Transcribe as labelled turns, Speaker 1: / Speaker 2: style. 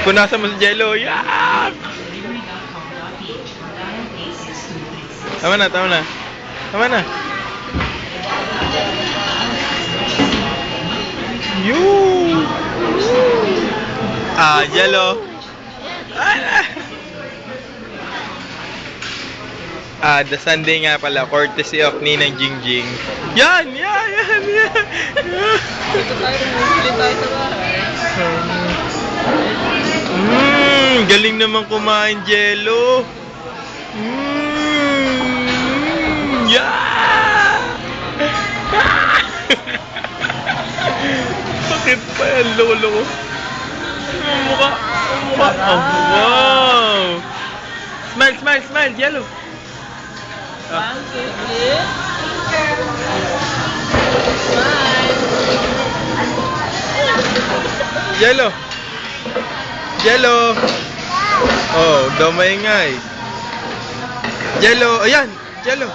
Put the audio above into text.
Speaker 1: Punasan mo sa jello. Yak! Tama na, tama na. Tama na. Yoo! Ah, jello. Ah, the Sunday nga pala, courtesy of Ninang Jingjing. Yan! Yan!
Speaker 2: Dito tayo, bumibili tayo sa bahay.
Speaker 1: Galing naman kumain, jello. Yeah! Bakit pa yan? Lolo? Ang mukha. Oh, wow! Smile, smile, smile, jello. Jello. Jello. Oh, daw maingay. Jello. Ayan, jello.